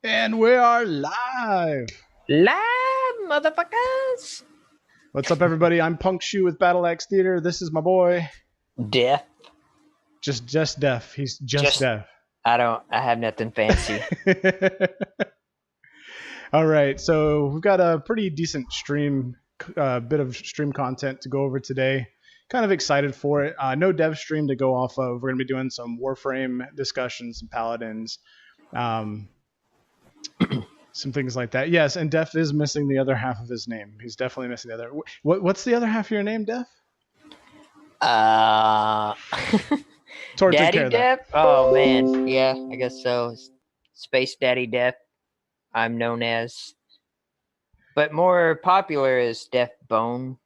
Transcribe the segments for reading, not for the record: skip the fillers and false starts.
And we are live. Live, motherfuckers! What's up, everybody? I'm Punk Shoe with Battle Axe Theater. This is my boy. Death. Just Def. He's just Def. I have nothing fancy. All right, so we've got a pretty decent bit of stream content to go over today. Kind of excited for it. No dev stream to go off of. We're going to be doing some Warframe discussions, some Paladins, some things like that. Yes, and Def is missing the other half of his name. He's definitely missing the other. What's the other half of your name, Def? Daddy Def? Oh, man. Yeah, I guess so. Space Daddy Def, I'm known as. But more popular is Def Boner.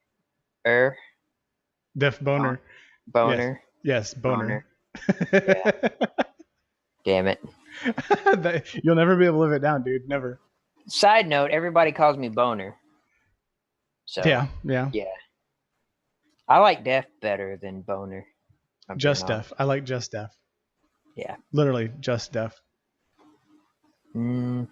Def Boner. Boner. Yes, Boner. Yeah. Damn it. You'll never be able to live it down, dude. Never. Side note, everybody calls me Boner. So Yeah. I like Def better than Boner. Just Def. I like Just Def. Yeah. Literally, Just Def. I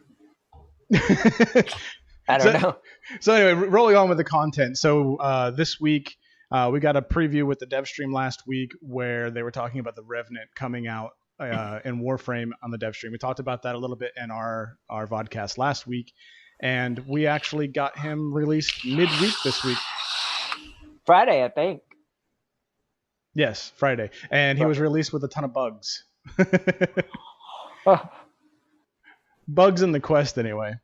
don't know. So anyway, rolling on with the content. So this week, we got a preview with the dev stream last week where they were talking about the Revenant coming out in Warframe on the dev stream. We talked about that a little bit in our vodcast last week, and we actually got him released midweek this week. Friday, I think. Yes, Friday. And he was released with a ton of bugs. Bugs in the quest, anyway.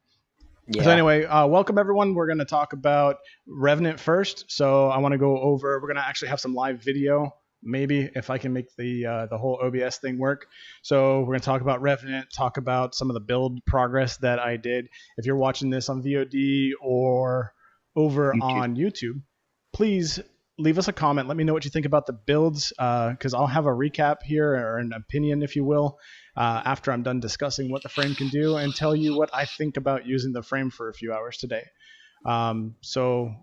Yeah. So anyway, welcome everyone. We're going to talk about Revenant first. So I want to go over, we're going to actually have some live video, maybe, if I can make the whole OBS thing work. So we're going to talk about Revenant, talk about some of the build progress that I did. If you're watching this on VOD or over on YouTube, please leave us a comment. Let me know what you think about the builds, because I'll have a recap here, or an opinion, if you will, after I'm done discussing what the frame can do and tell you what I think about using the frame for a few hours today. So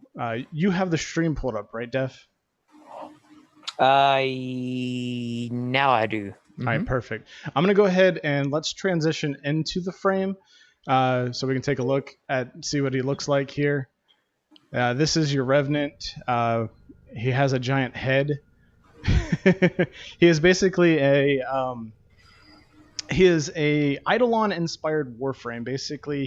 you have the stream pulled up, right, Def? Now I do. All right, perfect. I'm going to go ahead and let's transition into the frame so we can take a look at, see what he looks like here. This is your Revenant. He has a giant head. He is basically he is a Eidolon inspired Warframe. Basically,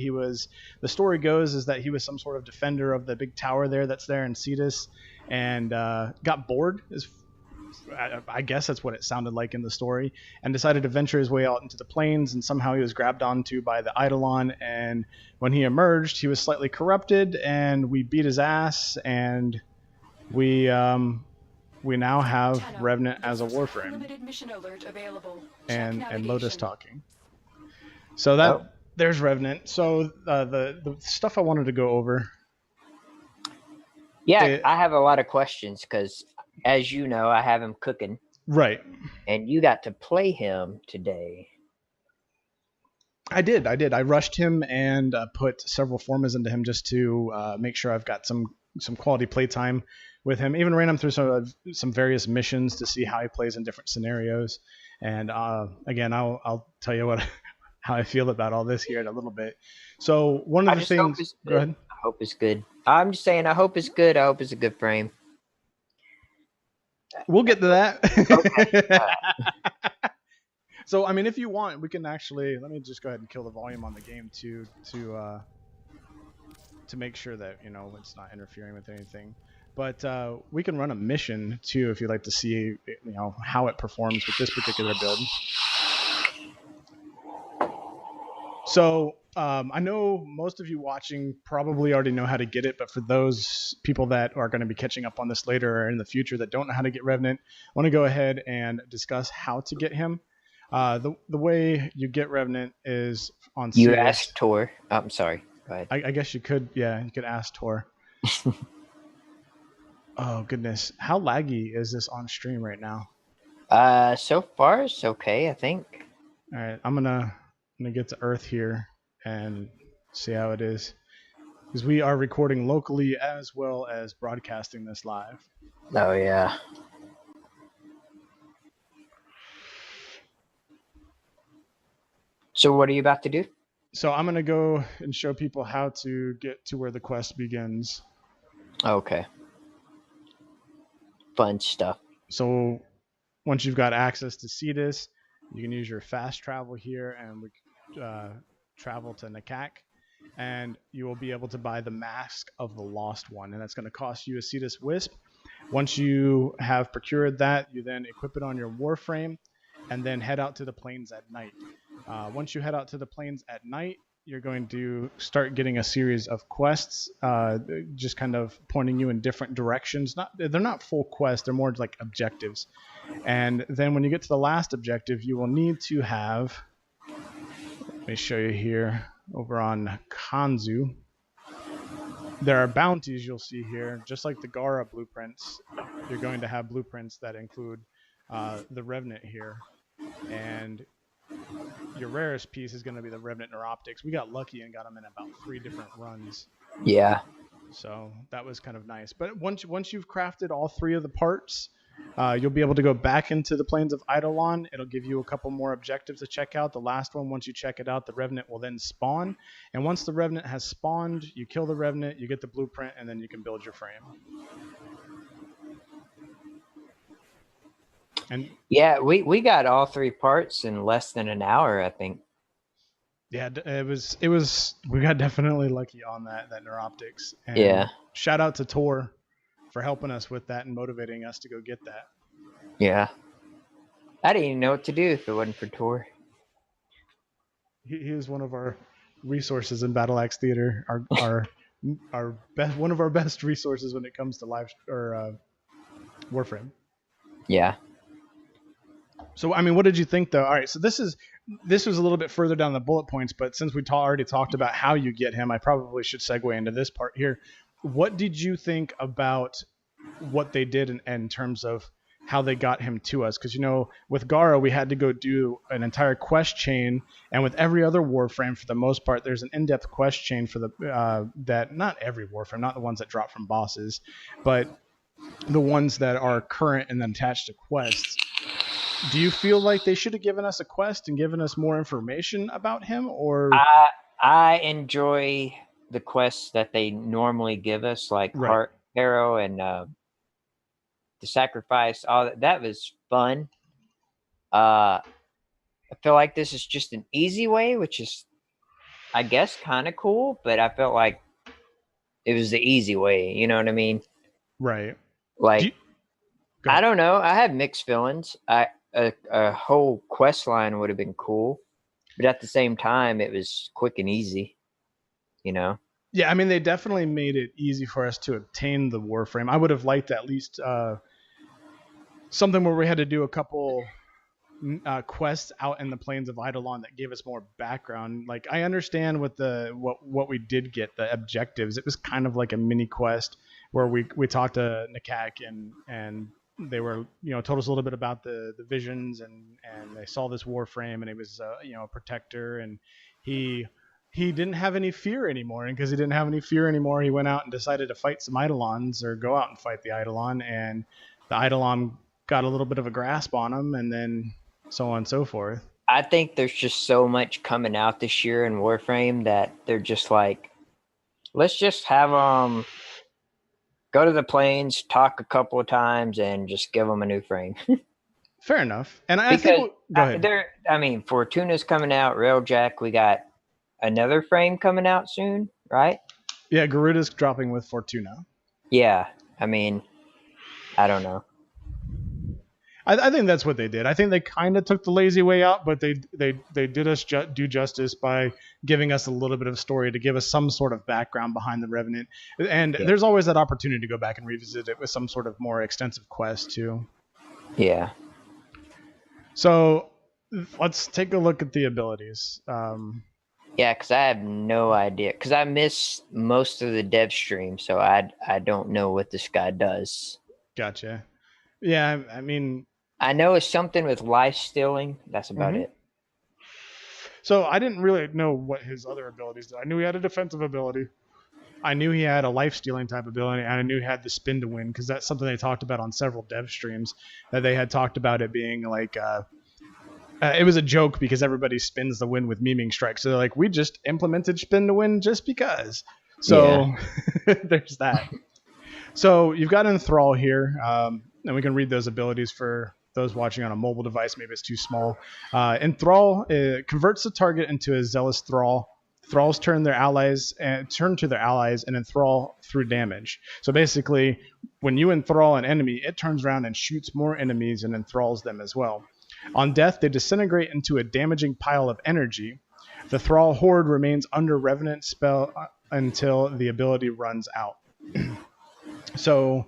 the story goes is that he was some sort of defender of the big tower that's there in Cetus, and got bored, I guess that's what it sounded like in the story, and decided to venture his way out into the plains, and somehow he was grabbed onto by the Eidolon, and when he emerged, he was slightly corrupted, and we beat his ass, and we now have Revenant as a Warframe. And Lotus talking. So there's Revenant. So the stuff I wanted to go over. Yeah, I have a lot of questions because, as you know, I have him cooking. Right. And you got to play him today. I did. I rushed him and put several formas into him just to make sure I've got some quality playtime with him. Even ran him through some various missions to see how he plays in different scenarios. And again, I'll tell you how I feel about all this here in a little bit. So one of the things. Go ahead. I hope it's good. I'm just saying, I hope it's good. I hope it's a good frame. We'll get to that. Okay. So I mean, if you want, we can actually. Let me just go ahead and kill the volume on the game to make sure that it's not interfering with anything. But we can run a mission too if you'd like to see how it performs with this particular build. So I know most of you watching probably already know how to get it, but for those people that are going to be catching up on this later or in the future that don't know how to get Revenant, I want to go ahead and discuss how to get him. The way you get Revenant is on CS. You asked Tor. I'm sorry. Go ahead. I guess you could. Yeah, you could ask Tor. Oh goodness, how laggy is this on stream right now? So far it's okay, I think. All right, I'm gonna get to Earth here and see how it is, because we are recording locally as well as broadcasting this live. Oh yeah. So what are you about to do? So I'm going to go and show people how to get to where the quest begins. Okay. Fun stuff. So once you've got access to Cetus, you can use your fast travel here, and we travel to Nakak, and you will be able to buy the Mask of the Lost One, and that's going to cost you a Cetus Wisp. Once you have procured that, you then equip it on your Warframe, and then head out to the plains at night. Once you head out to the plains at night, you're going to start getting a series of quests, just kind of pointing you in different directions. They're not full quests, they're more like objectives. And then when you get to the last objective, you will need to have, let me show you here, over on Kanzu. There are bounties you'll see here, just like the Gara blueprints. You're going to have blueprints that include the Revenant here. And your rarest piece is going to be the Revenant Neuroptics. We got lucky and got them in about 3 different runs. Yeah. So that was kind of nice. But once you've crafted all 3 of the parts, you'll be able to go back into the Plains of Eidolon. It'll give you a couple more objectives to check out. The last one, once you check it out, the Revenant will then spawn. And once the Revenant has spawned, you kill the Revenant, you get the blueprint, and then you can build your frame. And yeah, we got all 3 parts in less than an hour, I think. Yeah, it was we got definitely lucky on that Neuroptics. And yeah. Shout out to Tor for helping us with that and motivating us to go get that. Yeah. I didn't even know what to do if it wasn't for Tor. He is one of our resources in Battle Axe Theater. Our best, one of our best resources when it comes to Warframe. Yeah. So I mean, what did you think though? All right, so this was a little bit further down the bullet points, but since we already talked about how you get him, I probably should segue into this part here. What did you think about what they did in terms of how they got him to us? Because, you know, with Gara, we had to go do an entire quest chain, and with every other Warframe, for the most part, there's an in-depth quest chain for that not every Warframe, not the ones that drop from bosses, but the ones that are current and then attached to quests. Do you feel like they should have given us a quest and given us more information about him, or? I enjoy the quests that they normally give us, like Right. Heart Arrow and the Sacrifice. All that was fun. I feel like this is just an easy way, which is, I guess, kind of cool. But I felt like it was the easy way. You know what I mean? Right. Like, I don't know. I had mixed feelings. A whole quest line would have been cool, but at the same time, it was quick and easy, you know? Yeah, I mean, they definitely made it easy for us to obtain the Warframe. I would have liked at least something where we had to do a couple quests out in the Plains of Eidolon that gave us more background. Like, I understand with what we did get, the objectives. It was kind of like a mini quest where we talked to Nakak and they were, you know, told us a little bit about the visions and they saw this Warframe and it was a protector, and he didn't have any fear anymore, and because he didn't have any fear anymore, he went out and decided to fight some Eidolons, or go out and fight the Eidolon, and the Eidolon got a little bit of a grasp on him, and then so on and so forth. I think there's just so much coming out this year in Warframe that they're just like, let's just have go to the plains, talk a couple of times, and just give them a new frame. Fair enough. And I think go ahead. Fortuna's coming out, Railjack. We got another frame coming out soon, right? Yeah, Garuda's dropping with Fortuna. Yeah, I mean, I don't know. I think that's what they did. I think they kind of took the lazy way out, but they did us do justice by giving us a little bit of story to give us some sort of background behind the Revenant. And there's always that opportunity to go back and revisit it with some sort of more extensive quest too. Yeah. So let's take a look at the abilities. Yeah, because I have no idea. Because I missed most of the dev stream, so I don't know what this guy does. Gotcha. Yeah, I mean, I know it's something with life stealing. That's about it. So I didn't really know what his other abilities did. I knew he had a defensive ability. I knew he had a life stealing type ability, and I knew he had the spin to win, because that's something they talked about on several dev streams, that they had talked about it being like It was a joke because everybody spins the win with memeing strike. So they're like, we just implemented spin to win just because. So there's that. So you've got Enthrall here, and we can read those abilities for those watching on a mobile device. Maybe it's too small. Enthrall converts the target into a zealous thrall. Thralls turn to their allies and enthrall through damage. So basically, when you enthrall an enemy, it turns around and shoots more enemies and enthralls them as well. On death, they disintegrate into a damaging pile of energy. The Thrall horde remains under Revenant spell until the ability runs out. So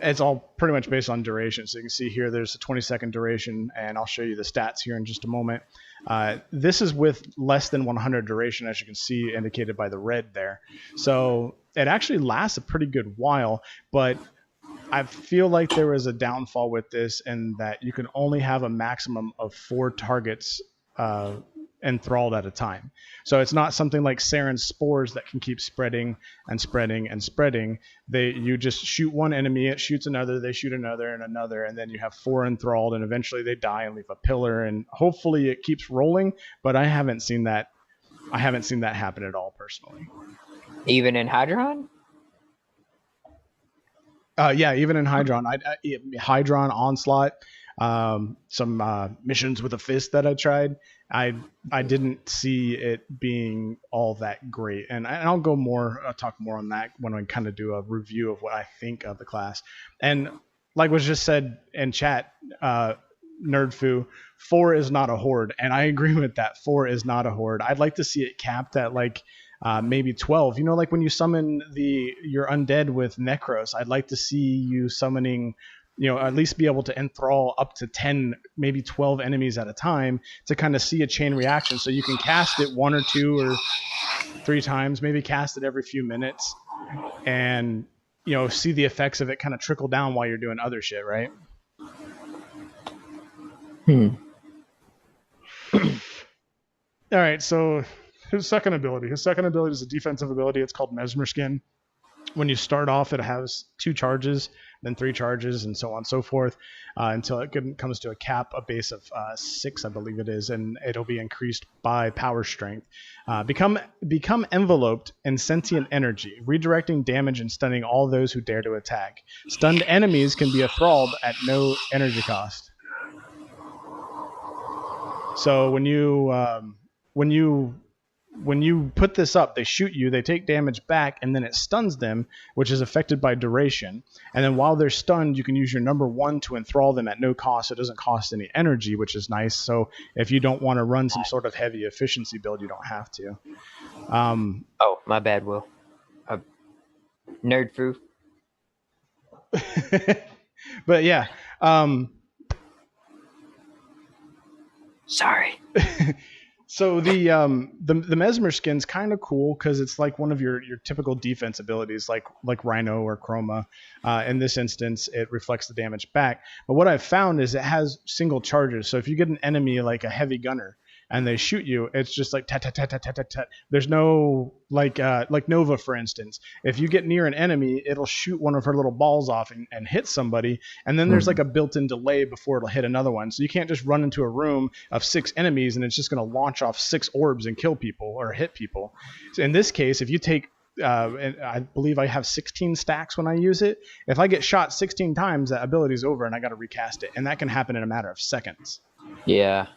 it's all pretty much based on duration. So you can see here there's a 20-second duration, and I'll show you the stats here in just a moment. This is with less than 100 duration, as you can see indicated by the red there. So it actually lasts a pretty good while, but I feel like there was a downfall with this in that you can only have a maximum of 4 targets enthralled at a time. So it's not something like Saren's spores that can keep spreading and spreading and spreading. You just shoot one enemy, it shoots another, they shoot another and another, and then you have 4 enthralled, and eventually they die and leave a pillar, and hopefully it keeps rolling, but I haven't seen that happen at all personally. Even in Hydron? Yeah, even in Hydron. Hydron, Onslaught, some missions with a fist that I tried. I didn't see it being all that great, and I'll talk more on that when I kind of do a review of what I think of the class. And like was just said in chat, Nerdfu, 4 is not a horde, and I agree with that. 4 is not a horde. I'd like to see it capped at like maybe 12. You know, like when you summon your undead with Necros, I'd like to see you summoning, you know, at least be able to enthrall up to 10, maybe 12 enemies at a time to kind of see a chain reaction. So you can cast it 1 or 2 or 3 times, maybe cast it every few minutes, and, you know, see the effects of it kind of trickle down while you're doing other shit, right? All right, so his second ability is a defensive ability. It's called Mesmer Skin. When you start off, it has 2 charges, then 3 charges, and so on and so forth, until it comes to a base of 6, I believe it is, and it'll be increased by power strength. Become enveloped in sentient energy, redirecting damage and stunning all those who dare to attack. Stunned enemies can be enthralled at no energy cost. So when you put this up, they shoot you, they take damage back, and then it stuns them, which is affected by duration. And then while they're stunned, you can use your number 1 to enthrall them at no cost. It doesn't cost any energy, which is nice. So if you don't want to run some sort of heavy efficiency build, you don't have to. Oh, my bad, Will. Nerdfu. But yeah. Sorry. So the Mesmer Skin's kind of cool because it's like one of your typical defense abilities, like Rhino or Chroma. In this instance, it reflects the damage back. But what I've found is it has single charges. So if you get an enemy like a heavy gunner and they shoot you, it's just like tat tat tat tat tat tat tat. There's no like Nova, for instance. If you get near an enemy, it'll shoot one of her little balls off and hit somebody, and then there's like a built-in delay before it'll hit another one. So you can't just run into a room of 6 enemies and it's just going to launch off 6 orbs and kill people or hit people. So in this case, if you take and I believe I have 16 stacks when I use it. If I get shot 16 times, that ability's over and I got to recast it, and that can happen in a matter of seconds. Yeah.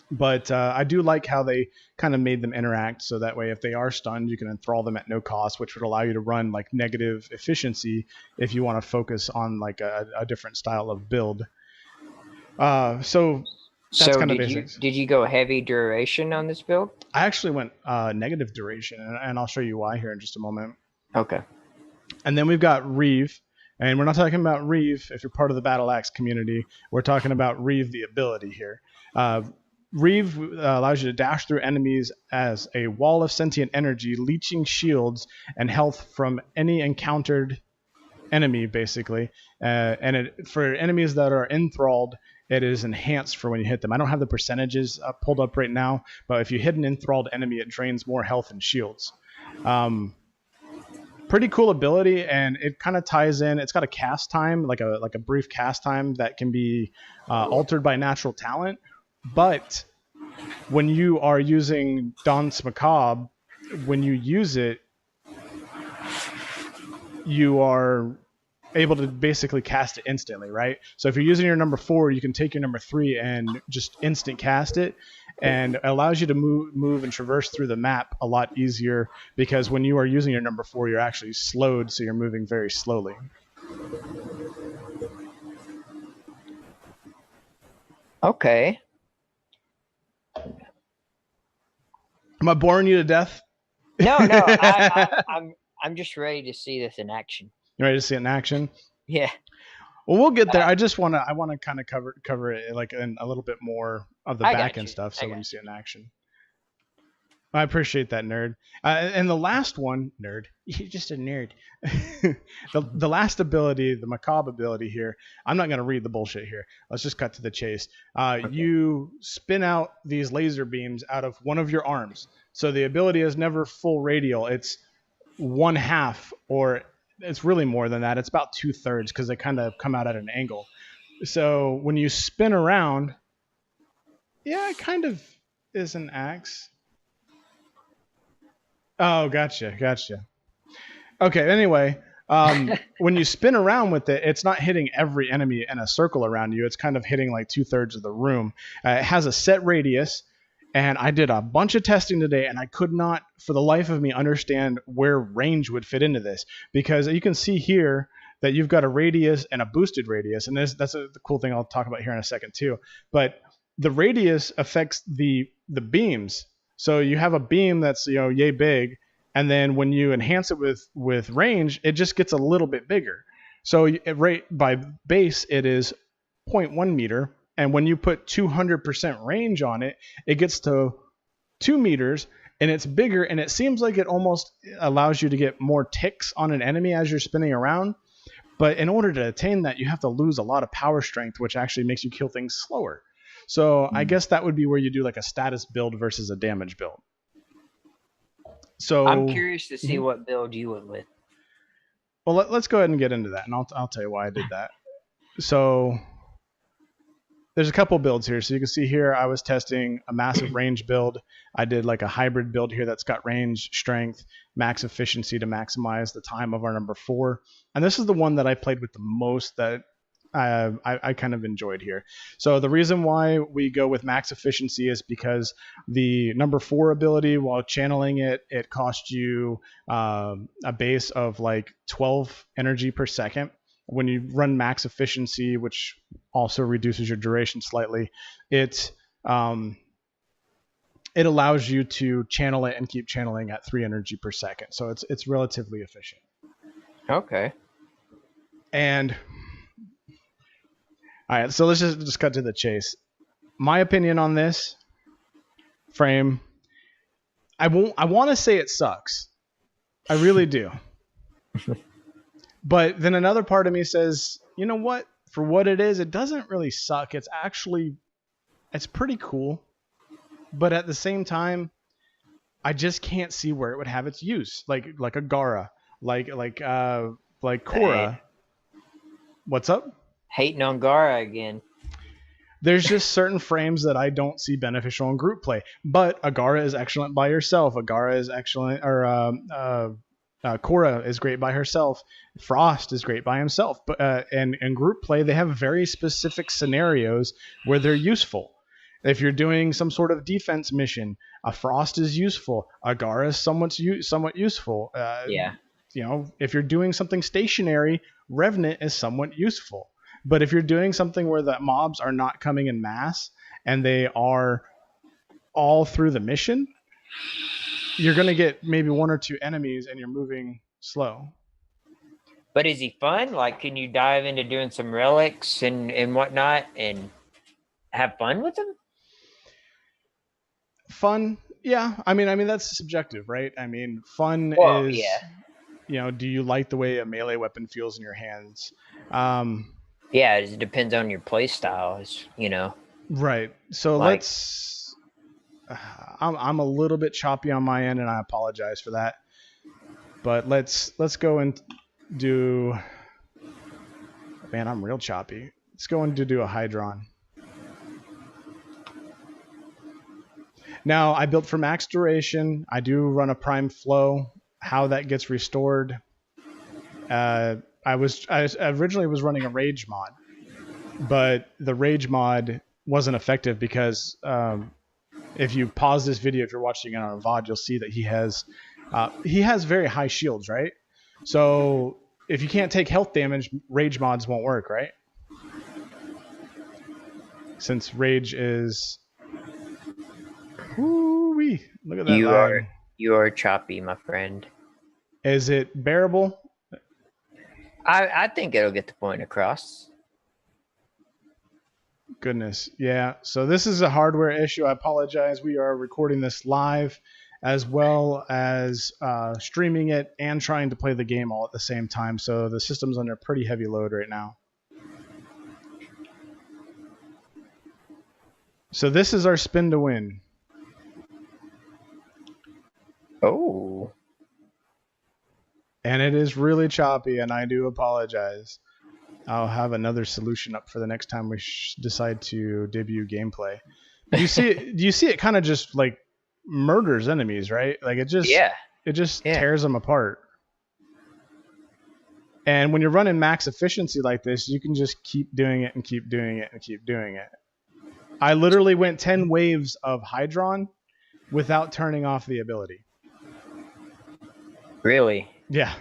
But I do like how they kind of made them interact, so that way if they are stunned, you can enthrall them at no cost, which would allow you to run like negative efficiency if you want to focus on like a different style of build. So that's kind of basics. Did you go heavy duration on this build? I actually went negative duration, and I'll show you why here in just a moment. Okay. And then we've got Reeve. And we're not talking about Reeve if you're part of the Battle Axe community. We're talking about Reeve, the ability here. Reeve allows you to dash through enemies as a wall of sentient energy, leeching shields and health from any encountered enemy, basically. And for enemies that are enthralled, it is enhanced for when you hit them. I don't have the percentages pulled up right now, but if you hit an enthralled enemy, it drains more health and shields. Pretty cool ability, and it kind of ties in. It's got a cast time, like a brief cast time that can be altered by natural talent. But when you are using Danse Macabre, when you use it, you are able to basically cast it instantly, right? So if you're using your number 4, you can take your number 3 and just instant cast it, and it allows you to move and traverse through the map a lot easier, because when you are using your number 4, you're actually slowed, so you're moving very slowly. Okay. Am I boring you to death? No, I'm just ready to see this in action. You ready to see it in action? Yeah. Well, we'll get there. I want to kind of cover it like in a little bit more of the back end stuff. So when you see it in action, I appreciate that, nerd. And the last one, nerd, you're just a nerd. the last ability, the Macabre ability here. I'm not going to read the bullshit here. Let's just cut to the chase. Okay. You spin out these laser beams out of one of your arms. So the ability is never full radial. It's 1/2, or it's really more than that. It's about 2/3 because they kind of come out at an angle. So when you spin around, yeah, it kind of is an axe. Oh, gotcha. Okay, anyway, when you spin around with it, it's not hitting every enemy in a circle around you. It's kind of hitting like 2/3 of the room. It has a set radius. And I did a bunch of testing today, and I could not, for the life of me, understand where range would fit into this. Because you can see here that you've got a radius and a boosted radius. And that's the cool thing I'll talk about here in a second too. But the radius affects the beams. So you have a beam that's, yay big. And then when you enhance it with range, it just gets a little bit bigger. So by base, it is 0.1 meter. And when you put 200% range on it, it gets to 2 meters, and it's bigger, and it seems like it almost allows you to get more ticks on an enemy as you're spinning around. But in order to attain that, you have to lose a lot of power strength, which actually makes you kill things slower. So I guess that would be where you do like a status build versus a damage build. So I'm curious to see what build you went with. Well, let's go ahead and get into that, and I'll tell you why I did that. So there's a couple builds here. So you can see here I was testing a massive range build. I did like a hybrid build here that's got range, strength, max efficiency to maximize the time of our number 4. And this is the one that I played with the most, that I kind of enjoyed here. So the reason why we go with max efficiency is because the number 4 ability, while channeling it costs you a base of like 12 energy per second. When you run max efficiency, which also reduces your duration slightly, it allows you to channel it and keep channeling at 3 energy per second. So it's relatively efficient. Okay. And all right, so let's just cut to the chase. My opinion on this frame, I want to say it sucks. I really do. But then another part of me says, you know what? For what it is, it doesn't really suck. It's pretty cool. But at the same time, I just can't see where it would have its use. Like a Gara, like Korra. Hey. What's up? Hating on Gara again. There's just certain frames that I don't see beneficial in group play. But Agara is excellent by herself. Agara is excellent, or Korra is great by herself. Frost is great by himself. But in group play, they have very specific scenarios where they're useful. If you're doing some sort of defense mission, a Frost is useful. Agara is somewhat useful. Yeah. If you're doing something stationary, Revenant is somewhat useful. But if you're doing something where the mobs are not coming in mass and they are all through the mission, you're going to get maybe 1 or 2 enemies and you're moving slow. But is he fun? Like, can you dive into doing some relics and whatnot and have fun with him? Fun? Yeah. I mean, that's subjective, right? I mean, fun is, yeah. Do you like the way a melee weapon feels in your hands? Yeah, it depends on your play style, Right. So let's. I'm a little bit choppy on my end, and I apologize for that. But let's go and do. Man, I'm real choppy. Let's go and do a Hydron. Now, I built for max duration. I do run a prime flow. How that gets restored, I originally was running a rage mod, but the rage mod wasn't effective because if you pause this video, if you're watching it on a VOD, you'll see that he has very high shields, right? So if you can't take health damage, rage mods won't work, right? Since rage is, woo-wee, look at that lag. You are choppy, my friend. Is it bearable? I think it'll get the point across. Goodness, yeah. So this is a hardware issue. I apologize. We are recording this live, as well as streaming it and trying to play the game all at the same time. So the system's under pretty heavy load right now. So this is our spin to win. Oh. And it is really choppy, and I do apologize. I'll have another solution up for the next time we decide to debut gameplay. Do you see it kind of just like murders enemies, right? Like it just tears them apart. And when you're running max efficiency like this, you can just keep doing it and keep doing it and keep doing it. I literally went 10 waves of Hydron without turning off the ability. Really? Yeah.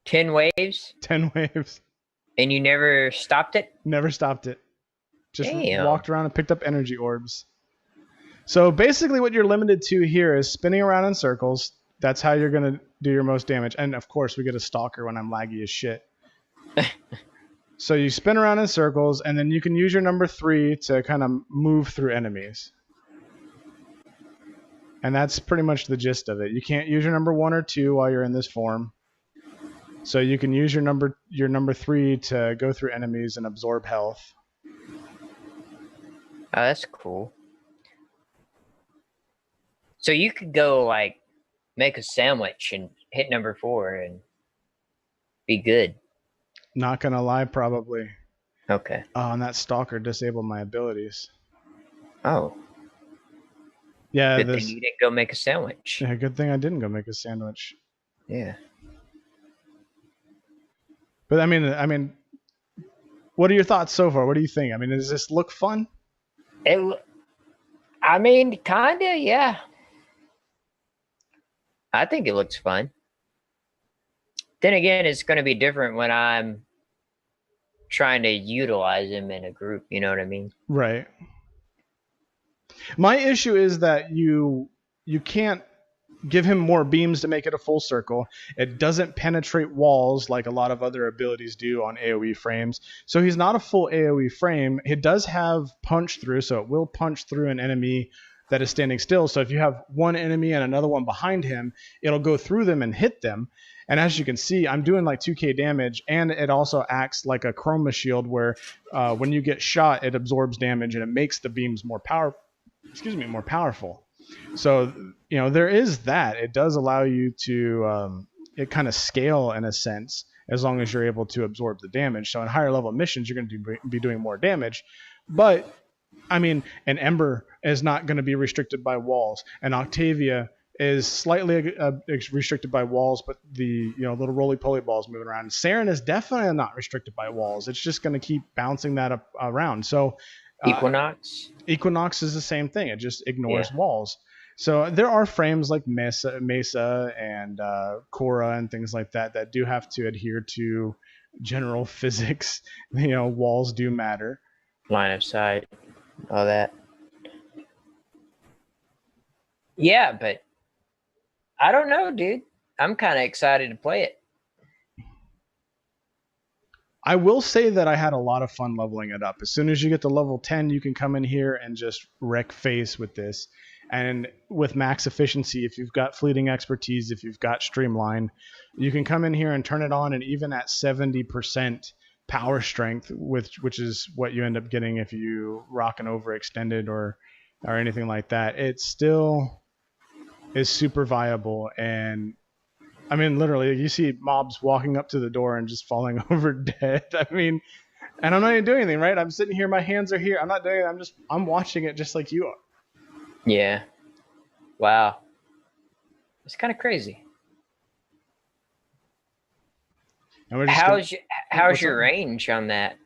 10 waves? 10 waves. And you never stopped it? Never stopped it. Just walked around and picked up energy orbs. So basically what you're limited to here is spinning around in circles. That's how you're going to do your most damage. And of course, we get a stalker when I'm laggy as shit. So you spin around in circles, and then you can use your number 3 to kind of move through enemies. And that's pretty much the gist of it. You can't use your number 1 or 2 while you're in this form. So you can use your number 3 to go through enemies and absorb health. Oh, that's cool. So you could go like make a sandwich and hit number 4 and be good. Not gonna lie, probably. Okay. Oh, and that stalker disabled my abilities. Oh. Yeah. Good thing you didn't go make a sandwich. Yeah, good thing I didn't go make a sandwich. Yeah. But I mean, what are your thoughts so far? What do you think? I mean, does this look fun? Kinda, yeah. I think it looks fun. Then again, it's going to be different when I'm trying to utilize him in a group. You know what I mean? Right. My issue is that you can't give him more beams to make it a full circle. It doesn't penetrate walls like a lot of other abilities do on AoE frames. So he's not a full AoE frame. It does have punch through, so it will punch through an enemy that is standing still. So if you have one enemy and another one behind him, it'll go through them and hit them. And as you can see, I'm doing like 2k damage, and it also acts like a chroma shield where when you get shot, it absorbs damage and it makes the beams more powerful. So, you know, there is that. It does allow you to it kind of scale in a sense, as long as you're able to absorb the damage. So in higher level missions, you're going to be doing more damage. But I mean, an Ember is not going to be restricted by walls. An Octavia is slightly restricted by walls, but the little roly-poly balls moving around. Saren is definitely not restricted by walls. It's just going to keep bouncing that around. So Equinox is the same thing. It just ignores walls. So there are frames like Mesa and Korra and things like that do have to adhere to general physics. Walls do matter. Line of sight, all that. Yeah, but I don't know, dude. I'm kind of excited to play it. I will say that I had a lot of fun leveling it up. As soon as you get to level 10, you can come in here and just wreck face with this. And with max efficiency, if you've got fleeting expertise, if you've got streamline, you can come in here and turn it on, and even at 70% power strength, which is what you end up getting if you rock an overextended or anything like that, it still is super viable. And I mean, literally, you see mobs walking up to the door and just falling over dead. I mean, and I'm not even doing anything, right? I'm sitting here, my hands are here. I'm not doing it. I'm watching it just like you are. Yeah. Wow. It's kind of crazy. And we're just How's your range on that?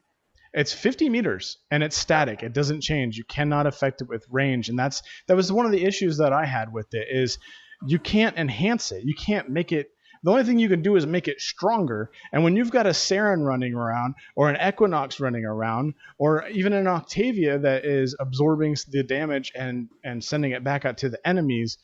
It's 50 meters and it's static. It doesn't change. You cannot affect it with range. And that was one of the issues that I had with it is you can't enhance it. You can't make it. The only thing you can do is make it stronger. And when you've got a Saren running around or an Equinox running around or even an Octavia that is absorbing the damage and sending it back out to the enemies,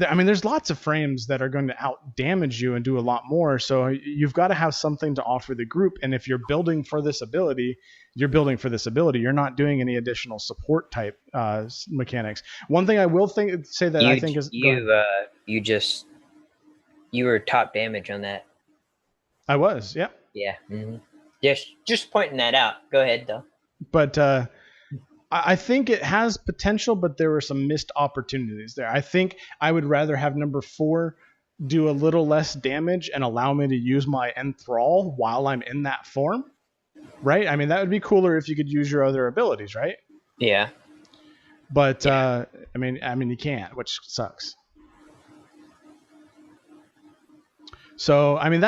I mean, there's lots of frames that are going to out damage you and do a lot more. So you've got to have something to offer the group. And if you're building for this ability, you're building for this ability. You're not doing any additional support type mechanics. One thing I will say that I think is you were top damage on that. I was, yeah. Yeah. Mm-hmm. Just pointing that out. Go ahead, though. But I think it has potential, but there were some missed opportunities there. I think I would rather have number 4 do a little less damage and allow me to use my Enthrall while I'm in that form, right? I mean, that would be cooler if you could use your other abilities, right? Yeah. But I mean, you can't, which sucks. So, I mean,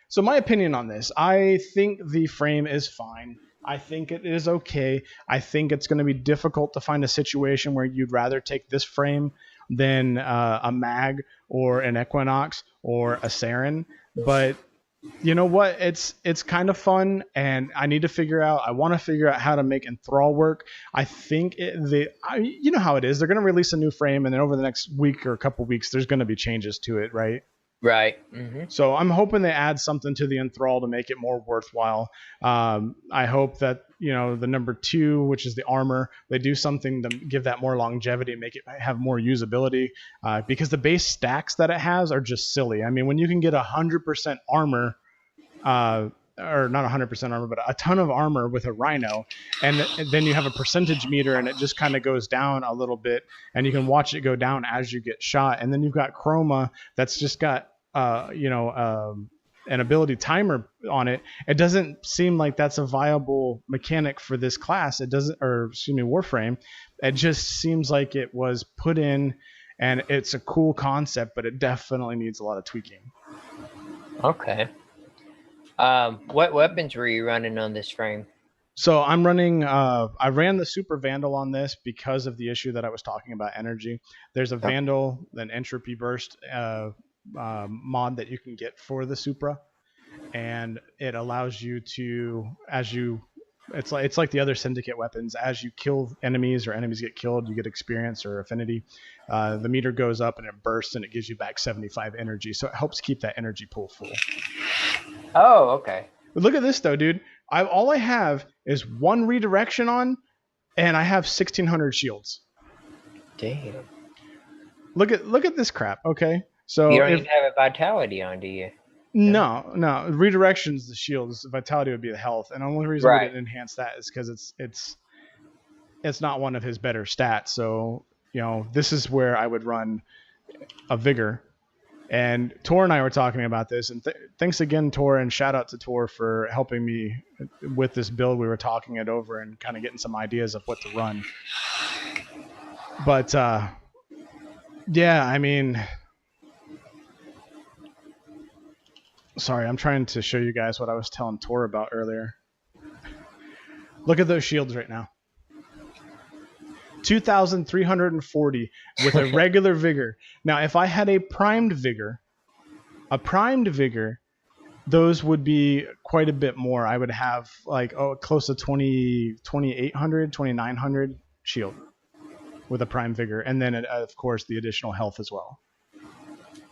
so my opinion on this. I think the frame is fine. I think it is okay. I think it's going to be difficult to find a situation where you'd rather take this frame than a Mag or an Equinox or a Saren. But you know what? It's kind of fun, and I want to figure out how to make Enthrall work. I think you know how it is. They're going to release a new frame, and then over the next week or a couple weeks, there's going to be changes to it, right? Right. Mm-hmm. So I'm hoping they add something to the Enthrall to make it more worthwhile. I hope that, the number 2, which is the armor, they do something to give that more longevity, make it have more usability, because the base stacks that it has are just silly. I mean, when you can get 100% armor, or not 100% armor, but a ton of armor with a Rhino, and then you have a percentage meter and it just kind of goes down a little bit, and you can watch it go down as you get shot. And then you've got Chroma that's just got an ability timer on it. It doesn't seem like that's a viable mechanic for this class. Warframe. It just seems like it was put in, and it's a cool concept, but it definitely needs a lot of tweaking. Okay. What weapons were you running on this frame? So I'm running, I ran the Super Vandal on this because of the issue that I was talking about, energy. There's a Vandal, an Entropy Burst mod that you can get for the Supra, and it allows you to, it's like the other Syndicate weapons, as you kill enemies or enemies get killed, you get experience or affinity. The meter goes up and it bursts and it gives you back 75 energy, so it helps keep that energy pool full. Oh, okay. But look at this though, dude. All I have is 1 redirection on, and I have 1,600 shields. Damn. Look at this crap. Okay, so you don't even have a vitality on, do you? No. Redirection's the shields. Vitality would be the health, and the only reason we didn't enhance that is because it's not one of his better stats. So this is where I would run a vigor. And Tor and I were talking about this, and thanks again, Tor, and shout out to Tor for helping me with this build. We were talking it over and kind of getting some ideas of what to run. But yeah, I mean, sorry, I'm trying to show you guys what I was telling Tor about earlier. Look at those shields right now. 2,340 with a regular vigor. Now, if I had a primed vigor, those would be quite a bit more. I would have close to 2,800, 2,900 shield with a prime vigor, and then of course the additional health as well.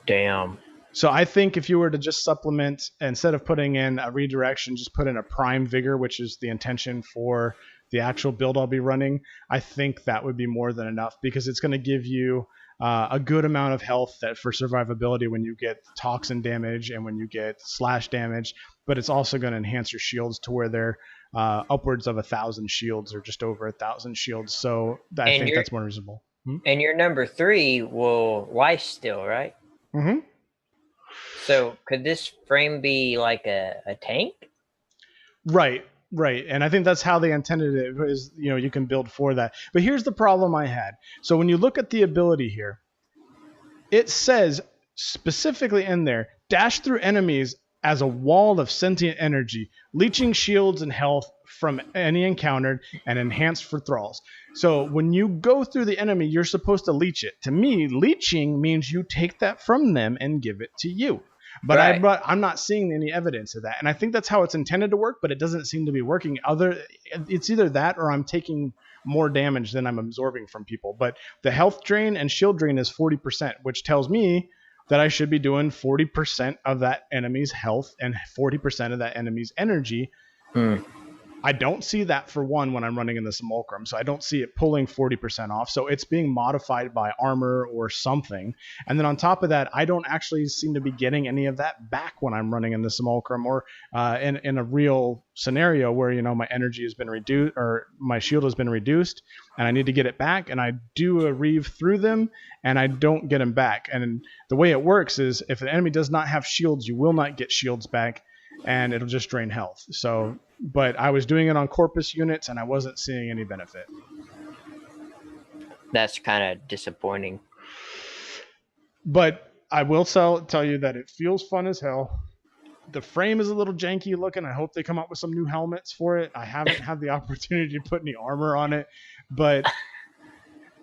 Damn. So I think if you were to just supplement, instead of putting in a redirection, just put in a prime vigor, which is the intention for the actual build I'll be running, I think that would be more than enough, because it's going to give you a good amount of health that for survivability when you get toxin damage and when you get slash damage, but it's also going to enhance your shields to where they're upwards of 1,000 shields or just over 1,000 shields. So I think that's more reasonable. And your number 3 will life steal, right? Mm-hmm. So could this frame be like a tank? Right. Right, and I think that's how they intended it. Is you can build for that. But here's the problem I had. So when you look at the ability here, it says specifically in there, dash through enemies as a wall of sentient energy, leeching shields and health from any encountered, and enhanced for thralls. So when you go through the enemy, you're supposed to leech it. To me, leeching means you take that from them and give it to you. But right. I'm not seeing any evidence of that. And I think that's how it's intended to work, but it doesn't seem to be working. It's either that or I'm taking more damage than I'm absorbing from people. But the health drain and shield drain is 40%, which tells me that I should be doing 40% of that enemy's health and 40% of that enemy's energy. I don't see that for one when I'm running in the Simulacrum, so I don't see it pulling 40% off. So it's being modified by armor or something. And then on top of that, I don't actually seem to be getting any of that back when I'm running in the Simulacrum or in a real scenario where, my energy has been reduced or my shield has been reduced and I need to get it back. And I do a reave through them and I don't get them back. And the way it works is if an enemy does not have shields, you will not get shields back and it'll just drain health. So, but I was doing it on Corpus units and I wasn't seeing any benefit. That's kind of disappointing. But I will tell you that it feels fun as hell. The frame is a little janky looking. I hope they come up with some new helmets for it. I haven't had the opportunity to put any armor on it, but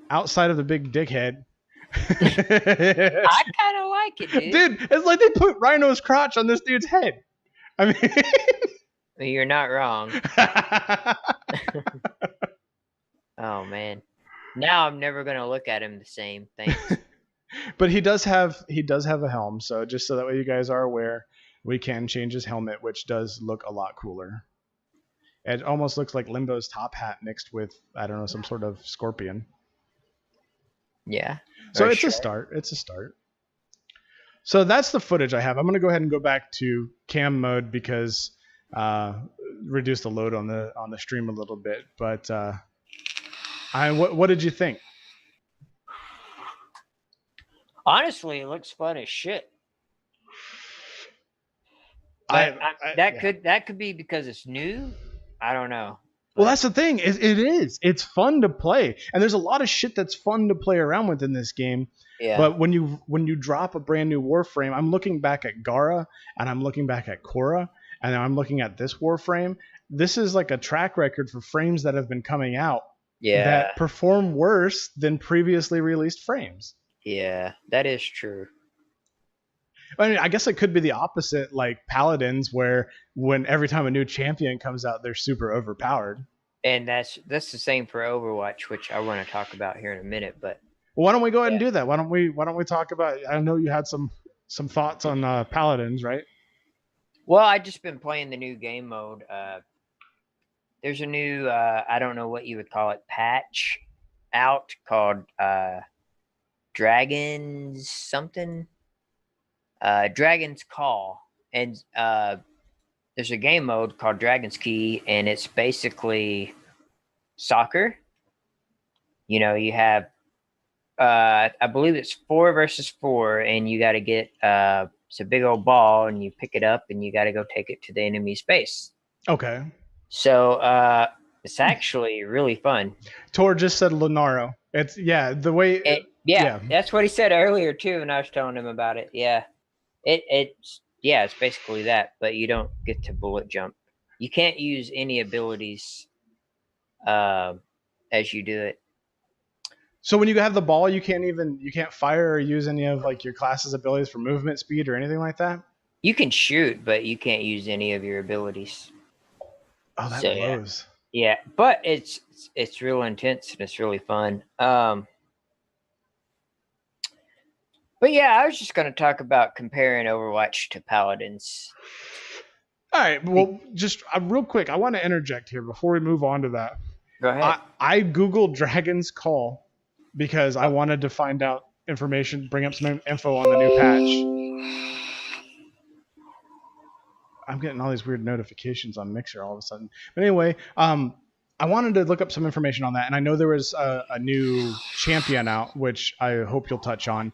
outside of the big dickhead, I kind of like it, dude. It's like they put Rhino's crotch on this dude's head. I mean, you're not wrong. Oh man, now I'm never gonna look at him the same. Thanks. But he does have a helm, so just so that way you guys are aware, we can change his helmet, which does look a lot cooler. It almost looks like Limbo's top hat mixed with, I don't know, some sort of scorpion. Yeah. So it's a start. It's a start. So that's the footage I have. I'm going to go ahead and go back to cam mode because reduce the load on the stream a little bit. But what did you think? Honestly, it looks fun as shit. That could be because it's new. I don't know. Well, that's the thing. It is. It's fun to play, and there's a lot of shit that's fun to play around with in this game. Yeah. But when you drop a brand new Warframe, I'm looking back at Gara, and I'm looking back at Korra, and I'm looking at this Warframe. This is like a track record for frames that have been coming out that perform worse than previously released frames. Yeah, that is true. I mean, I guess it could be the opposite, like Paladins, where when every time a new champion comes out, they're super overpowered. And that's the same for Overwatch, which I want to talk about here in a minute. But why don't we go ahead and do that? Why don't we talk about? I know you had some thoughts on Paladins, right? Well, I just been playing the new game mode. There's a new I don't know what you would call it, patch out called Dragons something. Dragon's Call, and there's a game mode called Dragon's Key, and it's basically soccer. You have I believe it's 4 versus 4, and you got to get it's a big old ball, and you pick it up, and you got to go take it to the enemy's base. Okay. So it's actually really fun. Tor just said Lunaro. It's the way. Yeah, that's what he said earlier too, and I was telling him about it. Yeah. It's basically that, but you don't get to bullet jump. You can't use any abilities as you do it. So when you have the ball, you can't fire or use any of like your class's abilities for movement speed or anything like that? You can shoot, but you can't use any of your abilities. Oh, that blows. Yeah, but it's real intense and it's really fun. But yeah, I was just going to talk about comparing Overwatch to Paladins. All right. Well, just real quick, I want to interject here before we move on to that. Go ahead. I Googled Dragon's Call because I wanted to find out information, bring up some info on the new patch. I'm getting all these weird notifications on Mixer all of a sudden. But anyway, I wanted to look up some information on that, and I know there was a new champion out, which I hope you'll touch on.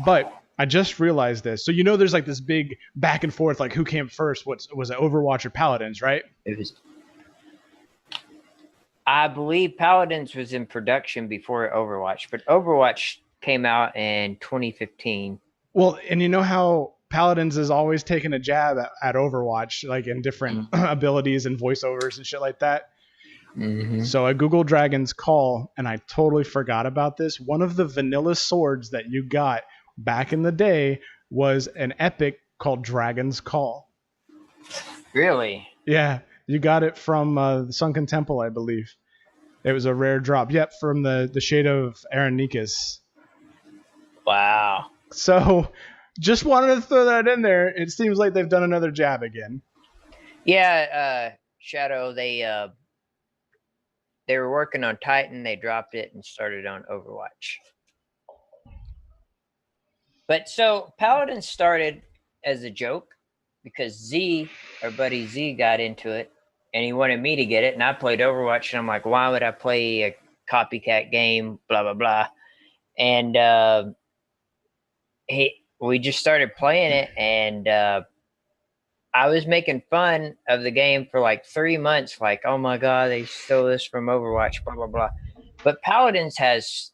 But I just realized this. So there's like this big back and forth, like who came first? Was it Overwatch or Paladins, right? It was. I believe Paladins was in production before Overwatch, but Overwatch came out in 2015. Well, and you know how Paladins is always taking a jab at Overwatch, like in different abilities and voiceovers and shit like that. Mm-hmm. So I Googled Dragon's Call, and I totally forgot about this. One of the vanilla swords that you got back in the day was an epic called Dragon's Call. Really? Yeah, you got it from the Sunken Temple, I believe. It was a rare drop. Yep, from the Shade of Arenicus. Wow. So just wanted to throw that in there. It seems like they've done another jab again. Yeah, Shadow, they were working on Titan, they dropped it and started on Overwatch. But so Paladin started as a joke because Z, our buddy Z, got into it and he wanted me to get it, and I played Overwatch, and I'm like, why would I play a copycat game? Blah blah blah. And we just started playing it, and I was making fun of the game for like 3 months, like, oh my god, they stole this from Overwatch, blah blah blah. But Paladins has.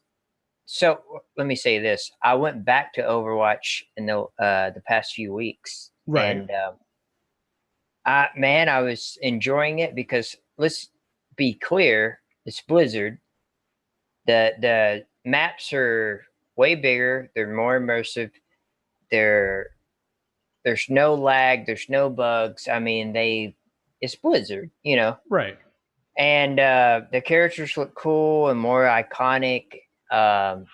So let me say this: I went back to Overwatch in the past few weeks, right? And I was enjoying it because, let's be clear, it's Blizzard. The maps are way bigger. They're more immersive. There's no lag. There's no bugs. I mean, it's Blizzard, you know. Right. And the characters look cool and more iconic. But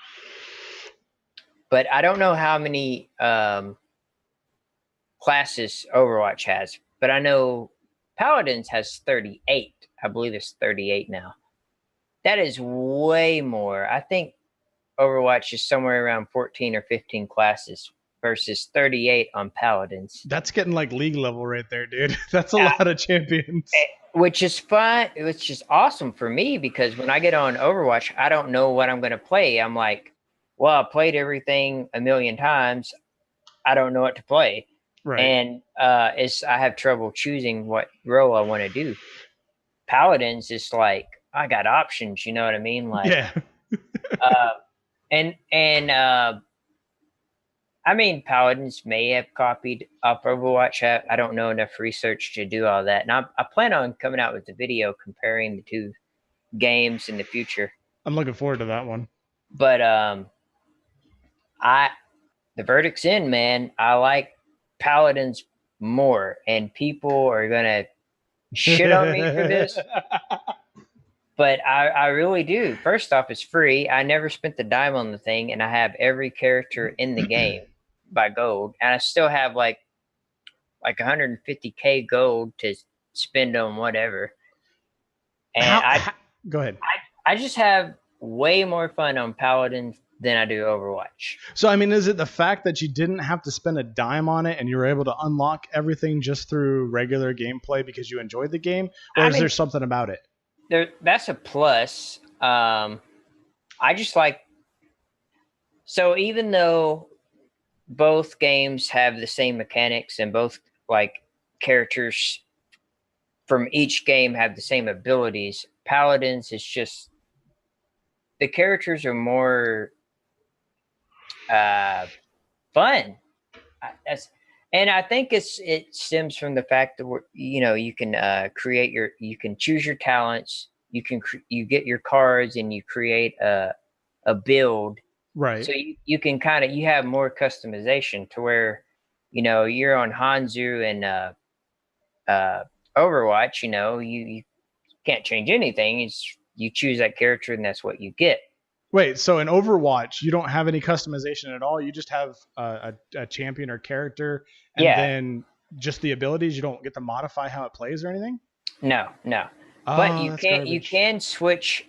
I don't know how many classes Overwatch has, but I know Paladins has 38. I believe it's 38 now. That is way more. I think Overwatch is somewhere around 14 or 15 classes versus 38 on Paladins. That's getting like league level right there, dude. That's a lot of champions. Which is fun. Which is awesome for me because when I get on Overwatch, I don't know what I'm going to play. I'm like, well, I played everything a million times. I don't know what to play. Right. And I have trouble choosing what role I want to do. Paladins is like, I got options, you know what I mean? Like, yeah. I mean, Paladins may have copied off Overwatch. I don't know enough research to do all that. And I plan on coming out with a video comparing the two games in the future. I'm looking forward to that one. But the verdict's in, man. I like Paladins more, and people are gonna shit on me for this. But I really do. First off, it's free. I never spent the dime on the thing, and I have every character in the game by gold, and I still have like 150k gold to spend on whatever. And go ahead. I just have way more fun on Paladins than I do Overwatch. So, I mean, is it the fact that you didn't have to spend a dime on it and you were able to unlock everything just through regular gameplay because you enjoyed the game, or is there something about it? That's a plus. I just like. So even though both games have the same mechanics and both like characters from each game have the same abilities, Paladins is just the characters are more fun. And I think it stems from the fact that you can you can choose your talents, you get your cards, and you create a build. Right. So you can you have more customization to where you're on Hanzo and Overwatch. You can't change anything. You choose that character and that's what you get. Wait, so in Overwatch, you don't have any customization at all? You just have a champion or character, and then just the abilities? You don't get to modify how it plays or anything? No. But you can switch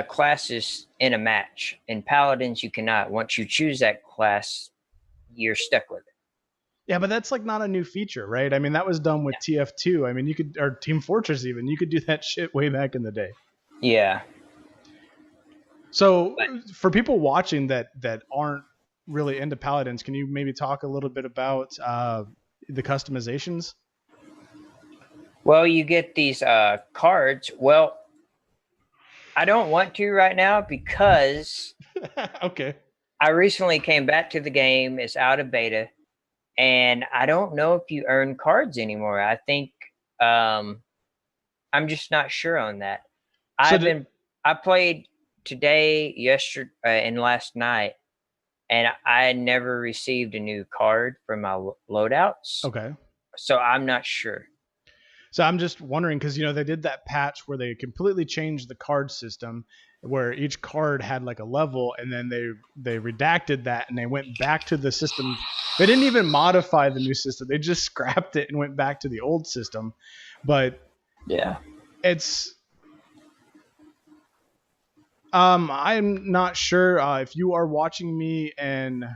classes in a match. In Paladins, you cannot. Once you choose that class, you're stuck with it. Yeah, but that's like not a new feature, right? I mean, that was done with TF2. I mean, or Team Fortress even. You could do that shit way back in the day. Yeah. So for people watching that aren't really into Paladins, can you maybe talk a little bit about the customizations? Well, you get these cards. Well, I don't want to right now because Okay. I recently came back to the game. It's out of beta, and I don't know if you earn cards anymore. I think I'm just not sure on that. I played today, yesterday, and last night, and I never received a new card from my loadouts. Okay. So I'm not sure. So I'm just wondering because they did that patch where they completely changed the card system, where each card had like a level, and then they redacted that and they went back to the system. They didn't even modify the new system; they just scrapped it and went back to the old system. But yeah, it's I'm not sure if you are watching me in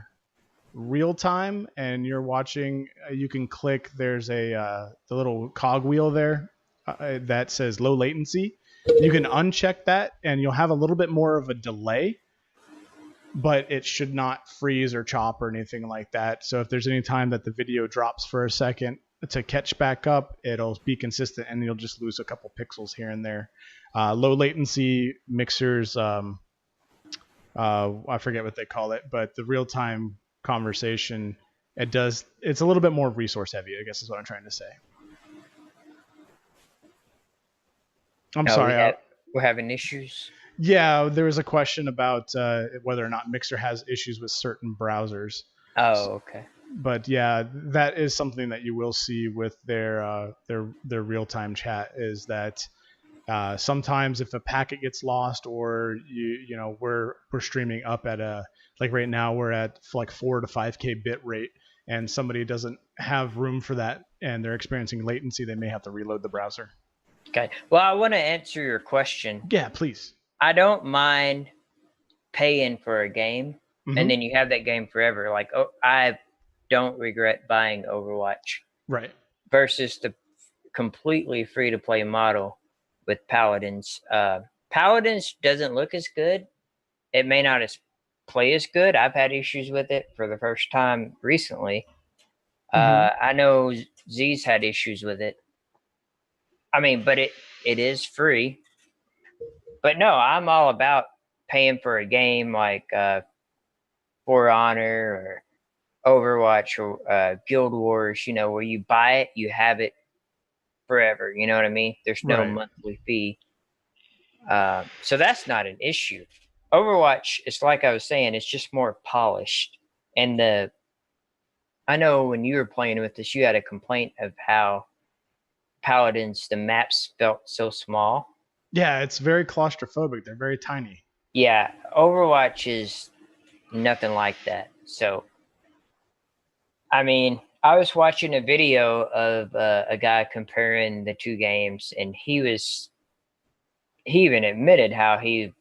real time and you're watching, you can click. There's the little cogwheel there that says low latency. You can uncheck that, and you'll have a little bit more of a delay, but it should not freeze or chop or anything like that. So if there's any time that the video drops for a second to catch back up, it'll be consistent, and you'll just lose a couple pixels here and there. Low latency mixers, I forget what they call it, but the real time conversation, it's a little bit more resource heavy, I guess is what I'm trying to say. I'm sorry. We're having issues. Yeah, there was a question about whether or not Mixer has issues with certain browsers. Oh, okay. But yeah, that is something that you will see with their real time chat, is that sometimes if a packet gets lost, or we're streaming up at like right now we're at like 4 to 5K bit rate, and somebody doesn't have room for that and they're experiencing latency, they may have to reload the browser. Okay. Well, I want to answer your question. Yeah, please. I don't mind paying for a game, and then you have that game forever. Like, I don't regret buying Overwatch. Right. Versus the completely free to play model with Paladins. Paladins doesn't look as good. It may not play as good. I've had issues with it for the first time recently. I know Z's had issues with it. I mean, but it is free. But no, I'm all about paying for a game like For Honor or Overwatch or Guild Wars, where you buy it, you have it forever. You know what I mean? There's no monthly fee. So that's not an issue. Overwatch, it's like I was saying, it's just more polished. And I know when you were playing with this, you had a complaint of how Paladins, the maps felt so small. Yeah, it's very claustrophobic. They're very tiny. Yeah, Overwatch is nothing like that. So, I mean, I was watching a video of a guy comparing the two games, and he even admitted how he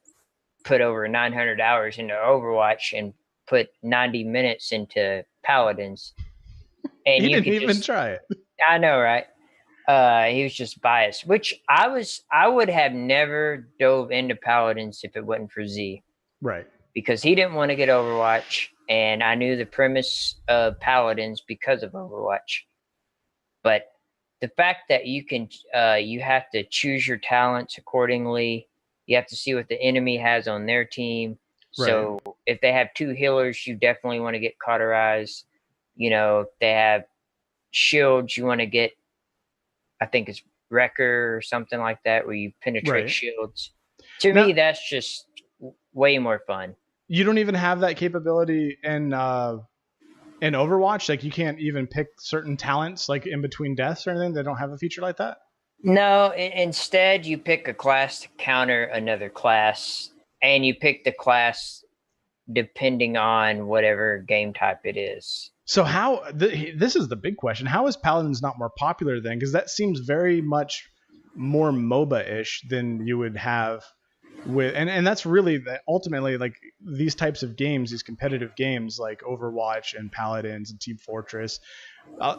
put over 900 hours into Overwatch and put 90 minutes into Paladins. And he didn't even try it. I know, right? He was just biased, which I would have never dove into Paladins if it wasn't for Z. Right. Because he didn't want to get Overwatch, and I knew the premise of Paladins because of Overwatch. But the fact that you have to choose your talents accordingly. You have to see what the enemy has on their team. Right. So if they have two healers, you definitely want to get cauterized. If they have shields, you want to get, I think it's Wrecker or something like that, where you penetrate shields. To me, that's just way more fun. You don't even have that capability in Overwatch. Like, you can't even pick certain talents like in between deaths or anything. They don't have a feature like that. No, instead you pick a class to counter another class, and you pick the class depending on whatever game type it is. So how this is the big question: how is Paladins not more popular then? Because that seems very much more MOBA-ish than you would have with, and that's really ultimately like these types of games, these competitive games like Overwatch and Paladins and Team Fortress. I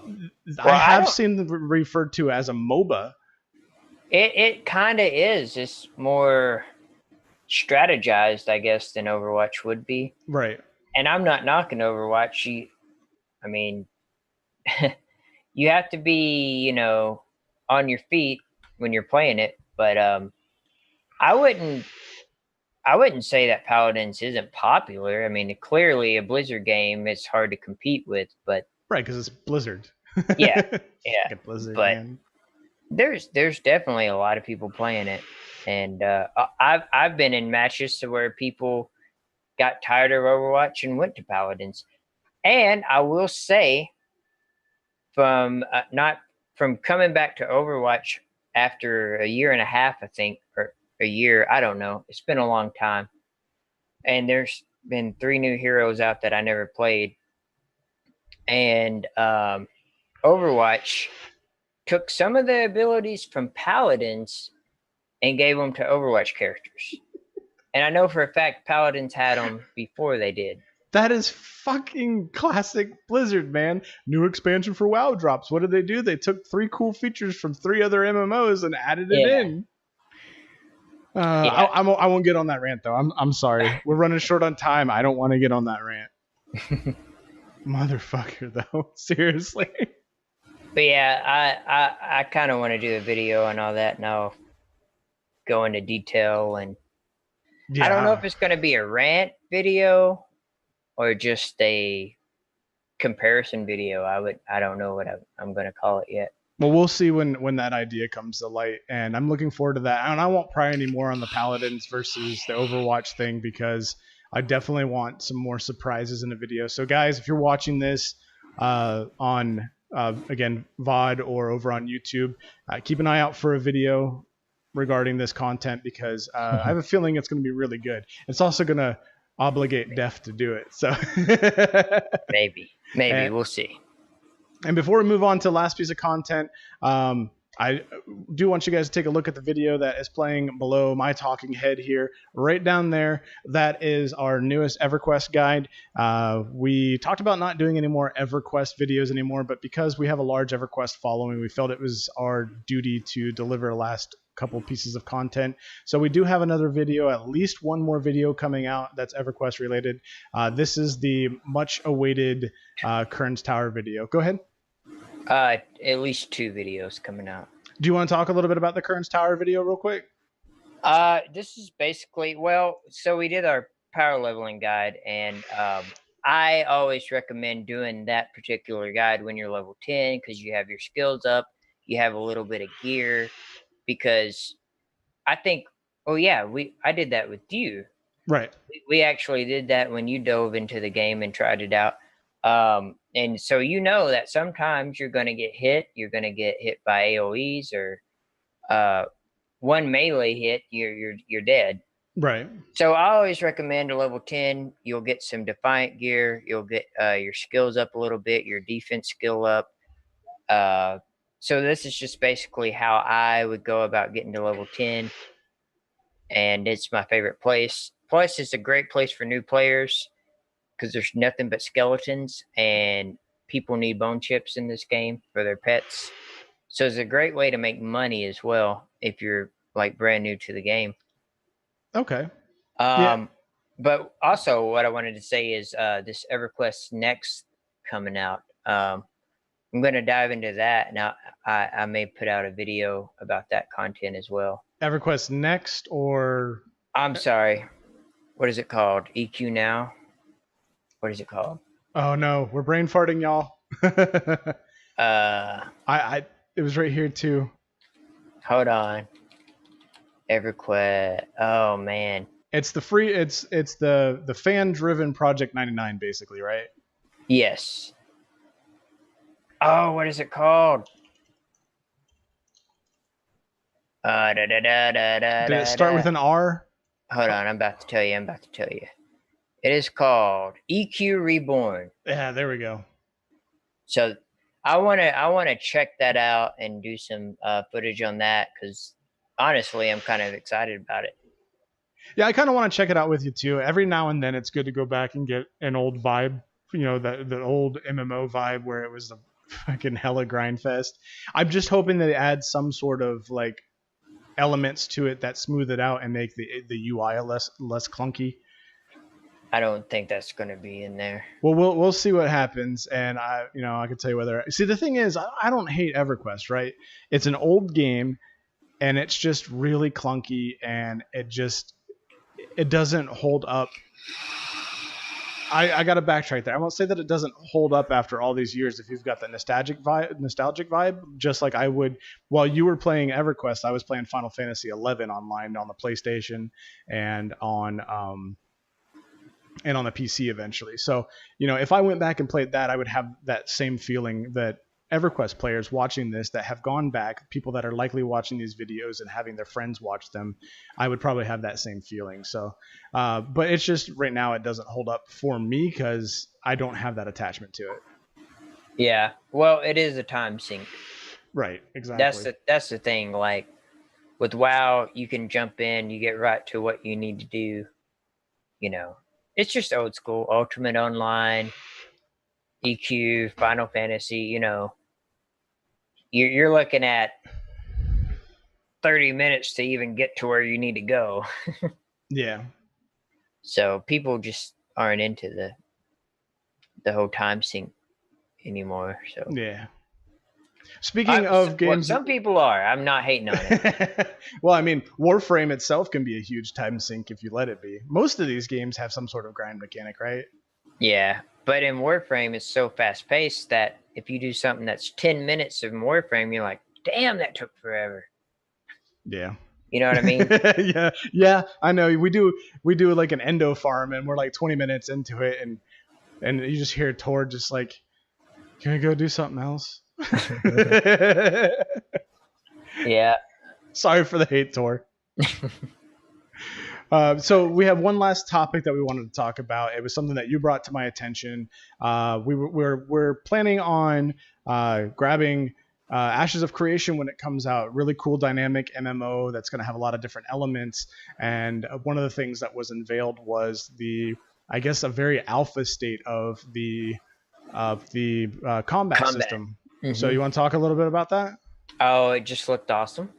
have seen them referred to as a MOBA. It kind of is. It's more strategized, I guess, than Overwatch would be. Right. And I'm not knocking Overwatch. I mean, you have to be, on your feet when you're playing it. But I wouldn't I wouldn't say that Paladins isn't popular. I mean, clearly a Blizzard game is hard to compete with, but right, because it's Blizzard. yeah, yeah. Fucking Blizzard, But man. there's definitely a lot of people playing it, and I've been in matches to where people got tired of Overwatch and went to Paladins. And I will say, from not from coming back to Overwatch after a year and a half, I think, or a year, I don't know. It's been a long time, and there's been 3 new heroes out that I never played, and Overwatch took some of the abilities from Paladins and gave them to Overwatch characters. And I know for a fact Paladins had them before they did. That is fucking classic Blizzard, man. New expansion for WoW drops. What did they do? They took 3 cool features from 3 other MMOs and added it in. I won't get on that rant though. I'm sorry. We're running short on time. I don't want to get on that rant. Motherfucker, though. Seriously. But yeah, I kind of want to do a video and all that, and I'll go into detail. And I don't know if it's going to be a rant video or just a comparison video. I don't know what I'm going to call it yet. Well, we'll see when that idea comes to light, and I'm looking forward to that. And I won't pry any more on the Paladins versus the Overwatch thing because I definitely want some more surprises in the video. So, guys, if you're watching this on again VOD or over on YouTube, keep an eye out for a video regarding this content because I have a feeling it's going to be really good. It's also going to obligate Def to do it. So maybe we'll see. And before we move on to the last piece of content, I do want you guys to take a look at the video that is playing below my talking head here. Right down there, that is our newest EverQuest guide. We talked about not doing any more EverQuest videos anymore, but because we have a large EverQuest following, we felt it was our duty to deliver the last couple pieces of content. So we do have another video, at least one more video coming out that's EverQuest related. This is the much awaited Kern's Tower video. Go ahead. At least 2 videos coming out. Do you want to talk a little bit about the Kern's Tower video real quick? This is basically, so we did our power leveling guide, and I always recommend doing that particular guide when you're level 10 because you have your skills up, you have a little bit of gear, because I think, I did that with you. Right. We actually did that when you dove into the game and tried it out. And so you know that sometimes you're going to get hit. You're going to get hit by AoEs or one melee hit. You're dead. Right. So I always recommend a level 10. You'll get some Defiant gear. You'll get your skills up a little bit. Your defense skill up. So this is just basically how I would go about getting to level 10. And it's my favorite place. Plus, it's a great place for new players because there's nothing but skeletons and people need bone chips in this game for their pets. So it's a great way to make money as well if you're like brand new to the game. Okay. But also what I wanted to say is this EverQuest Next coming out. I'm going to dive into that. Now, I may put out a video about that content as well. EverQuest Next or... I'm sorry. What is it called? EQ Now? What is it called? Oh no, we're brain farting, y'all. It was right here too. Hold on. EverQuest. Oh man. It's the free. It's the fan driven Project 99 basically, right? Yes. Oh, what is it called? Did it start with an R? Hold on, I'm about to tell you. It is called EQ Reborn. Yeah, there we go. So I wanna check that out and do some footage on that because honestly, I'm kind of excited about it. Yeah, I kind of want to check it out with you too. Every now and then, it's good to go back and get an old vibe. You know, the old MMO vibe where it was the fucking hella grind fest. I'm just hoping that it adds some sort of like elements to it that smooth it out and make the UI less clunky. I don't think that's going to be in there. Well, we'll see what happens, and I can tell you whether. See, the thing is, I don't hate EverQuest, right? It's an old game, and it's just really clunky, and it doesn't hold up. I got to backtrack there. I won't say that it doesn't hold up after all these years if you've got the nostalgic vibe, just like I would. While you were playing EverQuest, I was playing Final Fantasy 11 online on the PlayStation and on the PC eventually. So, if I went back and played that, I would have that same feeling that EverQuest players watching this that have gone back, people that are likely watching these videos and having their friends watch them, I would probably have that same feeling. So, but it's just right now it doesn't hold up for me because I don't have that attachment to it. Yeah, well, it is a time sink. Right, exactly. That's the thing. Like with WoW, you can jump in, you get right to what you need to do. It's just old school, Ultimate Online, EQ, Final Fantasy. You're looking at 30 minutes to even get to where you need to go. Yeah. So people just aren't into the whole time sink anymore. So yeah. Speaking of games, some people are. I'm not hating on it. Well, I mean, Warframe itself can be a huge time sink if you let it be. Most of these games have some sort of grind mechanic, right? Yeah, but in Warframe, it's so fast paced that if you do something that's 10 minutes of Warframe, you're like, damn, that took forever. Yeah. You know what I mean? Yeah, I know. We do like an endo farm, and we're like 20 minutes into it, and you just hear Tor just like, "Can we go do something else?" Yeah. Sorry for the hate, Tor. So we have one last topic that we wanted to talk about. It was something that you brought to my attention. We're planning on grabbing Ashes of Creation when it comes out. Really cool dynamic MMO that's going to have a lot of different elements. And one of the things that was unveiled was I guess a very alpha state of the combat system. Mm-hmm. So you want to talk a little bit about that? Oh, it just looked awesome.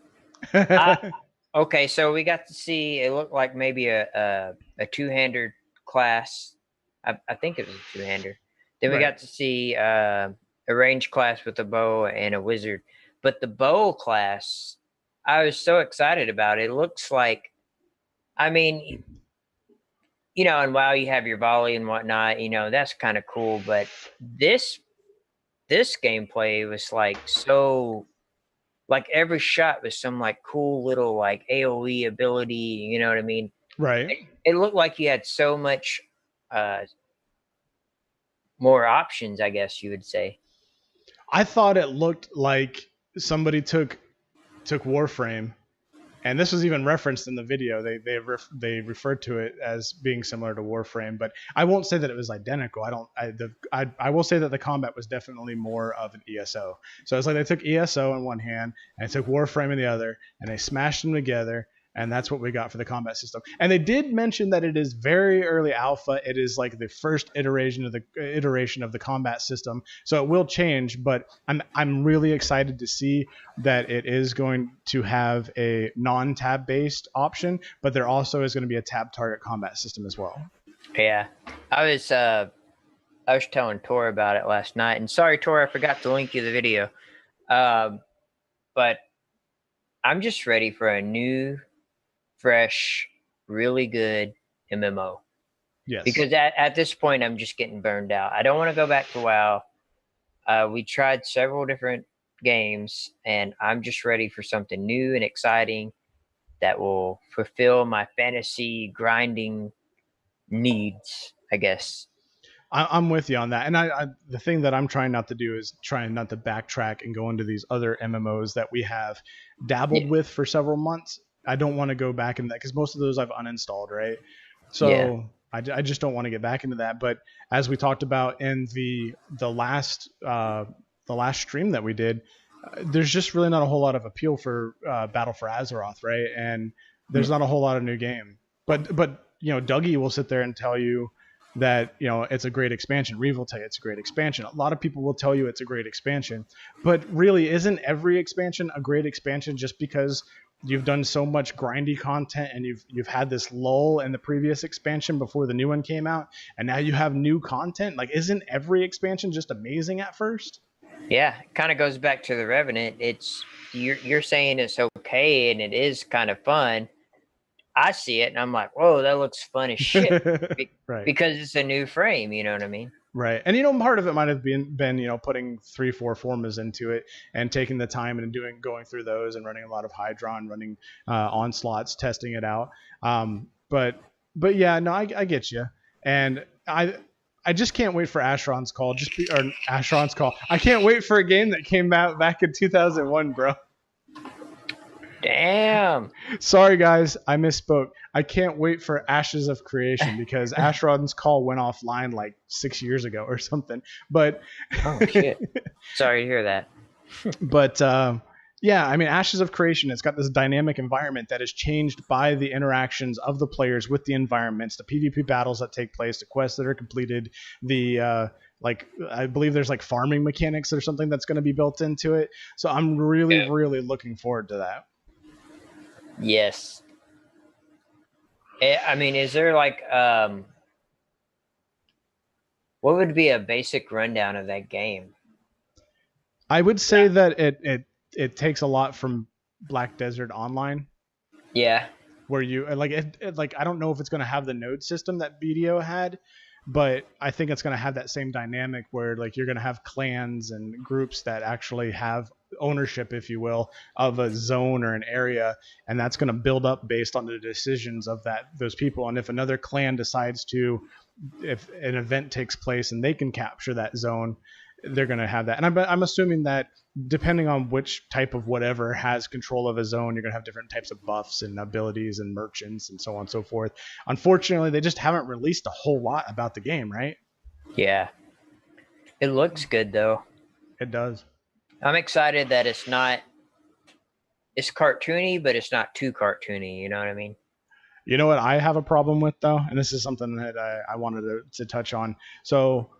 Okay, so we got to see, it looked like maybe a two-hander class. I think it was a two-hander. Then we got to see a ranged class with a bow and a wizard. But the bow class, I was so excited about it. It looks like, I mean, and WoW you have your volley and whatnot, that's kind of cool. But this gameplay was like so... like every shot was some like cool little like AoE ability, you know what I mean? Right. It looked like you had so much more options, I guess you would say. I thought it looked like somebody took Warframe, and this was even referenced in the video. They referred to it as being similar to Warframe, but I won't say that it was identical. I will say that the combat was definitely more of an ESO. So it's like they took ESO in one hand and took Warframe in the other, and they smashed them together, and that's what we got for the combat system. And they did mention that it is very early alpha. It is like the first iteration of the combat system, so it will change. But I'm really excited to see that it is going to have a non-tab based option, but there also is going to be a tab target combat system as well. Yeah, I was telling Tor about it last night, and sorry, Tor, I forgot to link you the video. But I'm just ready for a new, fresh, really good MMO. Yes. Because at this point, I'm just getting burned out. I don't want to go back to WoW. We tried several different games, and I'm just ready for something new and exciting that will fulfill my fantasy grinding needs, I guess. I'm with you on that. And the thing that I'm trying not to do is trying not to backtrack and go into these other MMOs that we have dabbled with for several months. I don't want to go back in that because most of those I've uninstalled, right? So I just don't want to get back into that. But as we talked about in the last stream that we did, there's just really not a whole lot of appeal for Battle for Azeroth, right? And there's not a whole lot of new game. But Dougie will sit there and tell you that it's a great expansion. Reeve will tell you it's a great expansion. A lot of people will tell you it's a great expansion. But really, isn't every expansion a great expansion just because you've done so much grindy content and you've had this lull in the previous expansion before the new one came out, and now you have new content? Like, isn't every expansion just amazing at first? Yeah, it kind of goes back to the Revenant. It's you're saying it's okay and it is kind of fun, I see it and I'm like, whoa, that looks fun as shit. Right. Because it's a new frame, you know what I mean? Right. And, you know, part of it might have been, you know, putting 3-4 formas into it and taking the time and going through those and running a lot of Hydron, running onslaughts, testing it out. But yeah, no, I get you. And I just can't wait for Asheron's Call. Asheron's Call. I can't wait for a game that came out back in 2001, bro. Damn. Sorry, guys. I misspoke. I can't wait for Ashes of Creation because Asheron's Call went offline like 6 years ago or something. But oh, shit. Sorry to hear that. But yeah, I mean, Ashes of Creation, it's got this dynamic environment that is changed by the interactions of the players with the environments, the PvP battles that take place, the quests that are completed, the like I believe there's like farming mechanics or something that's going to be built into it. So I'm really looking forward to that. Yes. I mean, is there like what would be a basic rundown of that game? I would say that it takes a lot from Black Desert Online. Yeah. Where you like I don't know if it's going to have the node system that BDO had, but I think it's going to have that same dynamic where like you're going to have clans and groups that actually have ownership, if you will, of a zone or an area, and that's going to build up based on the decisions of those people. And if another clan decides if an event takes place and they can capture that zone, they're going to have that. And I'm assuming that depending on which type of whatever has control of a zone, you're going to have different types of buffs and abilities and merchants and so on and so forth. Unfortunately, they just haven't released a whole lot about the game, right? Yeah. It looks good, though. It does. I'm excited that it's cartoony, but it's not too cartoony. You know what I mean? You know what I have a problem with, though? And this is something that I wanted to touch on. So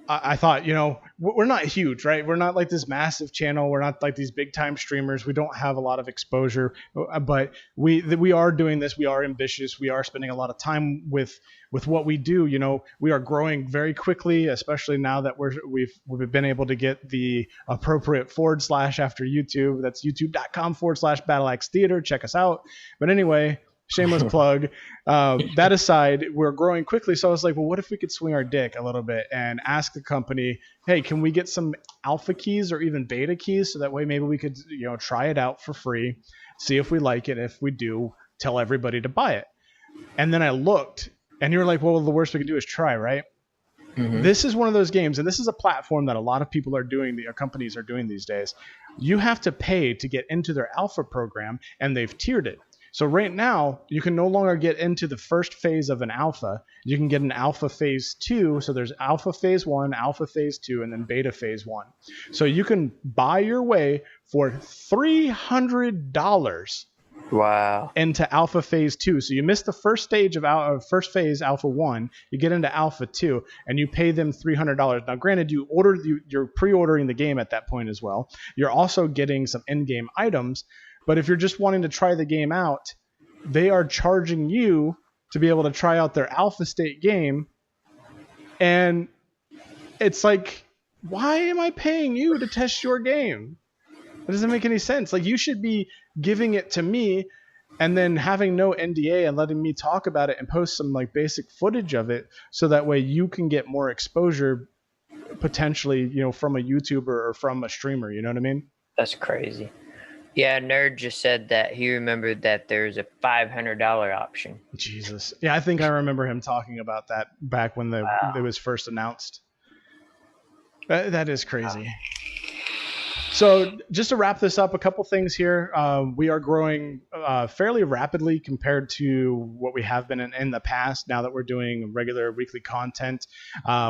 I thought, you know, we're not huge, right? We're not like this massive channel. We're not like these big time streamers. We don't have a lot of exposure, but we are doing this. We are ambitious. We are spending a lot of time with what we do. You know, we are growing very quickly, especially now that we've been able to get the appropriate / after YouTube. That's youtube.com/BattleAxe Theater. Check us out. But anyway, shameless plug. That aside, we're growing quickly. So I was like, well, what if we could swing our dick a little bit and ask the company, hey, can we get some alpha keys or even beta keys? So that way maybe we could, you know, try it out for free, see if we like it. If we do, tell everybody to buy it. And then I looked and you're like, well, the worst we can do is try, right? Mm-hmm. This is one of those games, and this is a platform that a lot of people are doing, the companies are doing these days. You have to pay to get into their alpha program, and they've tiered it. So right now, you can no longer get into the first phase of an alpha. You can get an alpha phase 2. So there's alpha phase 1, alpha phase 2, and then beta phase 1. So you can buy your way for $300. Wow. Into alpha phase 2. So you miss the first stage of first phase alpha 1, you get into alpha 2, and you pay them $300. Now granted, you're pre-ordering the game at that point as well. You're also getting some in-game items. But if you're just wanting to try the game out, they are charging you to be able to try out their alpha state game. And it's like, why am I paying you to test your game? That doesn't make any sense. Like, you should be giving it to me and then having no NDA and letting me talk about it and post some like basic footage of it, so that way you can get more exposure potentially, you know, from a YouTuber or from a streamer. You know what I mean? That's crazy. Yeah, Nerd just said that he remembered that there's a $500 option. Jesus. Yeah, I think I remember him talking about that back when it was first announced. That is crazy. So just to wrap this up, a couple things here. We are growing fairly rapidly compared to what we have been in the past. Now that we're doing regular weekly content,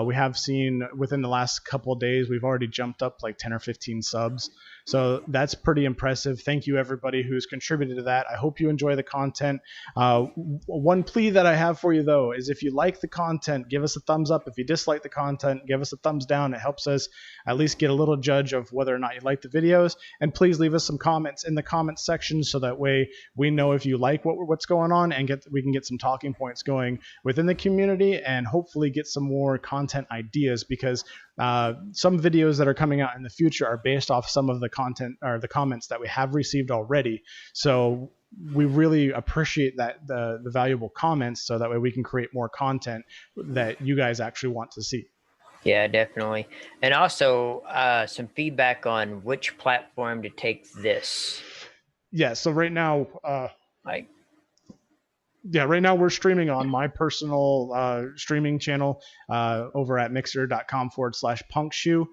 we have seen within the last couple of days, we've already jumped up like 10 or 15 subs. So that's pretty impressive. Thank you, everybody who's contributed to that. I hope you enjoy the content. One plea that I have for you, though, is if you like the content, give us a thumbs up. If you dislike the content, give us a thumbs down. It helps us at least get a little judge of whether or not you like the videos. And please leave us some comments in the comments section, so that way we know if you like what's going on, and we can get some talking points going within the community, and hopefully get some more content ideas, because some videos that are coming out in the future are based off some of the content or the comments that we have received already. So we really appreciate that the valuable comments, so that way we can create more content that you guys actually want to see. Yeah, definitely. And also some feedback on which platform to take this. Yeah, so right now, right now we're streaming on my personal streaming channel over at mixer.com/punkshoe.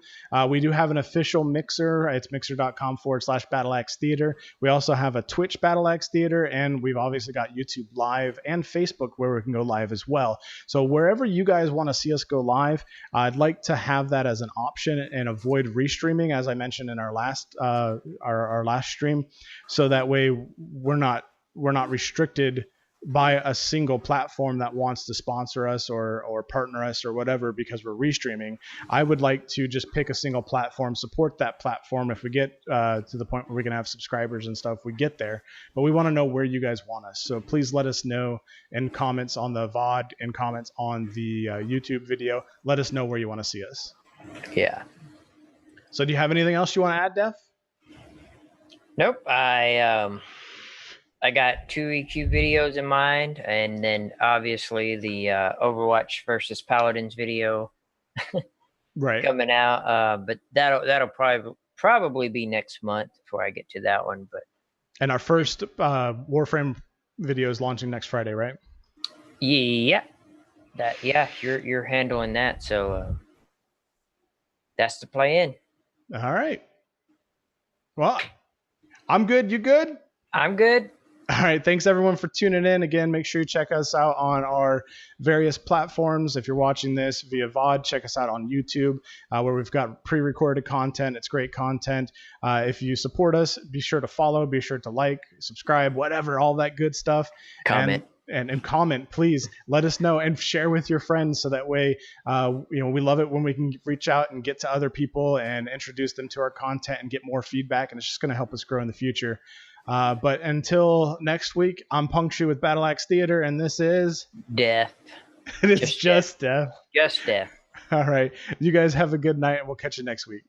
We do have an official Mixer. It's mixer.com/battleaxe theater. We also have a Twitch battleaxe theater, and we've obviously got YouTube live and Facebook where we can go live as well. So wherever you guys want to see us go live, I'd like to have that as an option and avoid restreaming, as I mentioned in our last our last stream, so that way we're not restricted by a single platform that wants to sponsor us or partner us or whatever because we're restreaming. I would like to just pick a single platform, support that platform if we get to the point where we can have subscribers and stuff, we get there. But we want to know where you guys want us. So please let us know in comments on the VOD and comments on the YouTube video. Let us know where you want to see us. Yeah. So do you have anything else you want to add, Def? Nope. I got 2 EQ videos in mind, and then obviously the Overwatch versus Paladins video right coming out. But that'll probably be next month before I get to that one. But and our first Warframe video is launching next Friday, right? Yeah, you're handling that, so that's the plan. All right. Well, I'm good. You good? I'm good. All right. Thanks, everyone, for tuning in. Again, make sure you check us out on our various platforms. If you're watching this via VOD, check us out on YouTube, where we've got pre-recorded content. It's great content. If you support us, be sure to follow, be sure to like, subscribe, whatever, all that good stuff. Comment. And comment, please let us know and share with your friends, so that way, we love it when we can reach out and get to other people and introduce them to our content and get more feedback. And it's just going to help us grow in the future. But until next week, I'm Punkshoe with Battleaxe Theater, and this is Death. It's just Death. Just Death. All right. You guys have a good night, and we'll catch you next week.